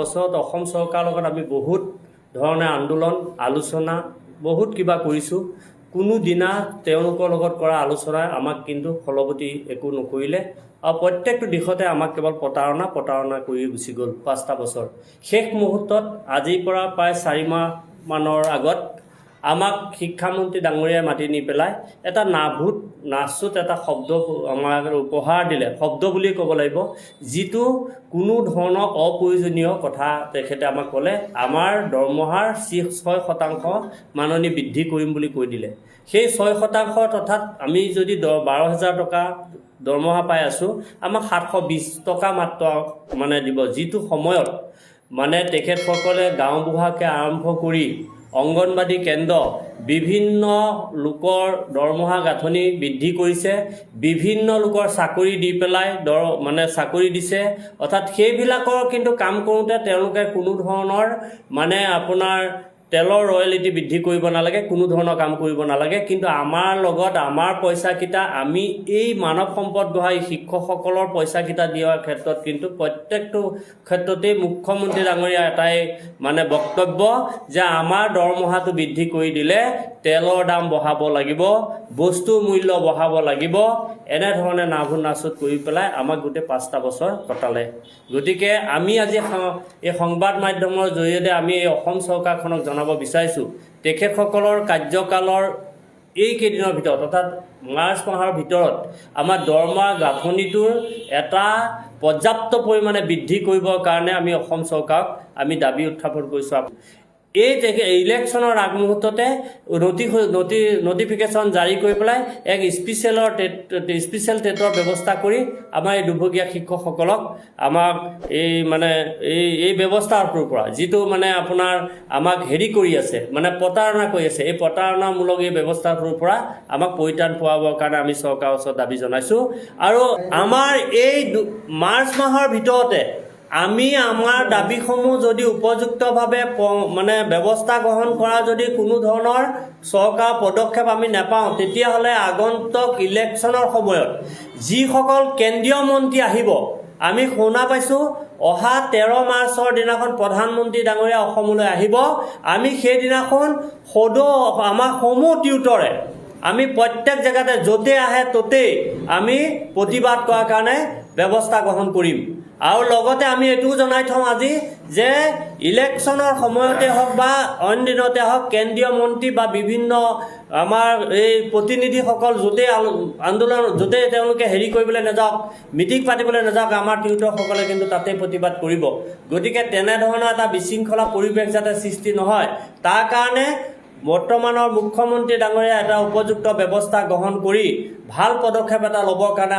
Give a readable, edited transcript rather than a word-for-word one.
বছৰত অসম চৰকাৰৰ লগত আমি বহুত ধৰণে আন্দোলন আলোচনা বহুত কিবা কৰিছোঁ। কোনো দিনা তেওঁলোকৰ লগত কৰা আলোচনাই আমাক কিন্তু ফলৱতী একো নকৰিলে আৰু প্ৰত্যেকটো দিশতে আমাক কেৱল প্ৰতাৰণা কৰি গুচি গ'ল 5টা বছৰ। শেষ মুহূৰ্তত আজিৰ পৰা প্ৰায় 4 মাহমানৰ আগত আমাক শিক্ষামন্ত্ৰী ডাঙৰীয়াই মাতি নি পেলাই এটা নাচুত এটা শব্দ আমাক উপহাৰ দিলে, শব্দ বুলি ক'ব লাগিব, যিটো কোনো ধৰণৰ অপ্ৰয়োজনীয় কথা তেখেতে আমাক ক'লে। আমাৰ দৰমহাৰ 6% মাননি বৃদ্ধি কৰিম বুলি কৈ দিলে। সেই 6% অৰ্থাৎ আমি যদি 12,000 টকা দৰমহা পাই আছোঁ, আমাক 720 টকা মাত্ৰ দিব, যিটো সময়ত তেখেতসকলে গাঁওবুঢ়াকে আৰম্ভ কৰি অংগনবাদী কেন্দ্ৰ বিভিন্ন লোকৰ দৰমহা গাঁথনি বৃদ্ধি কৰিছে, বিভিন্ন লোকৰ চাকৰি দি পেলাই চাকৰি দিছে। অৰ্থাৎ সেইবিলাকৰ কিন্তু কাম কৰোঁতে তেওঁলোকে কোনো ধৰণৰ আপোনাৰ তেলৰ ৰয়েলিটি বৃদ্ধি কৰিব নালাগে, কোনো ধৰণৰ কাম কৰিব নালাগে। কিন্তু আমাৰ লগত আমাৰ পইচাকেইটা আমি এই মানৱ সম্পদ গঢ়া শিক্ষকসকলৰ পইচাকেইটা দিয়াৰ ক্ষেত্ৰত কিন্তু প্ৰত্যেকটো ক্ষেত্ৰতেই মুখ্যমন্ত্ৰী ডাঙৰীয়া এটাই বক্তব্য যে আমাৰ দৰমহাটো বৃদ্ধি কৰি দিলে তেলৰ দাম বঢ়াব লাগিব, বস্তুৰ মূল্য বঢ়াব লাগিব, এনেধৰণে নাচুত কৰি পেলাই আমাক গোটেই 5টা বছৰ কটালে। গতিকে আমি আজি এই সংবাদ মাধ্যমৰ জৰিয়তে আমি এই অসম চৰকাৰখনক জনাব বিচাৰিছোঁ, তেখেতসকলৰ কাৰ্যকালৰ এইকেইদিনৰ ভিতৰত অৰ্থাৎ মাৰ্চ মাহৰ ভিতৰত আমাৰ দৰমহা গাঁথনিটোৰ এটা পৰ্যাপ্ত পৰিমাণে বৃদ্ধি কৰিবৰ কাৰণে আমি অসম চৰকাৰক আমি দাবী উত্থাপন কৰিছোঁ। এই ইলেকশ্যনৰ আগমুহূৰ্ততে নটিফিকেশ্যন জাৰি কৰি পেলাই এক স্পেচিয়েল টেটৰ ব্যৱস্থা কৰি আমাৰ এই দুৰ্ভগীয়া শিক্ষকসকলক আমাক এই ব্যৱস্থাটোৰ পৰা যিটো আপোনাৰ আমাক কৰি আছে প্ৰতাৰণা কৰি আছে, এই প্ৰতাৰণামূলক এই ব্যৱস্থাটোৰ পৰা আমাক পৰিত্ৰাণ পোৱাবৰ কাৰণে আমি চৰকাৰৰ ওচৰত দাবী জনাইছোঁ। আৰু আমাৰ এই মাৰ্চ মাহৰ ভিতৰতে আমি আমাৰ দাবীসমূহ যদি উপযুক্তভাৱে ব্যৱস্থা গ্ৰহণ কৰা যদি কোনো ধৰণৰ চৰকাৰ পদক্ষেপ আমি নাপাওঁ, তেতিয়াহ'লে আগন্তুক ইলেকশ্যনৰ সময়ত যিসকল কেন্দ্ৰীয় মন্ত্ৰী আহিব, আমি শুনা পাইছোঁ অহা 13 মাৰ্চৰ দিনাখন প্ৰধানমন্ত্ৰী ডাঙৰীয়া অসমলৈ আহিব। আমি সেইদিনাখন আমাৰ সমূহ টিউটৰে আমি প্ৰত্যেক জেগাতে য'তে আহে ত'তেই আমি প্ৰতিবাদ কৰাৰ কাৰণে ব্যৱস্থা গ্ৰহণ কৰিম। আৰু লগতে আমি এইটোও জনাই থওঁ আজি যে ইলেকশ্যনৰ সময়তে হওক বা অইন দিনতে হওক কেন্দ্ৰীয় মন্ত্ৰী বা বিভিন্ন আমাৰ এই প্ৰতিনিধিসকল য'তেই তেওঁলোকে কৰিবলৈ নাযাওক, মিটিং পাতিবলৈ নাযাওক, আমাৰ টিউটৰসকলে কিন্তু তাতেই প্ৰতিবাদ কৰিব। গতিকে তেনেধৰণৰ এটা বিশৃংখলা পৰিৱেশ যাতে সৃষ্টি নহয়, তাৰ কাৰণে বৰ্তমানৰ মুখ্যমন্ত্ৰী ডাঙৰীয়া এটা উপযুক্ত ব্যৱস্থা গ্ৰহণ কৰি ভাল পদক্ষেপ এটা ল'বৰ কাৰণে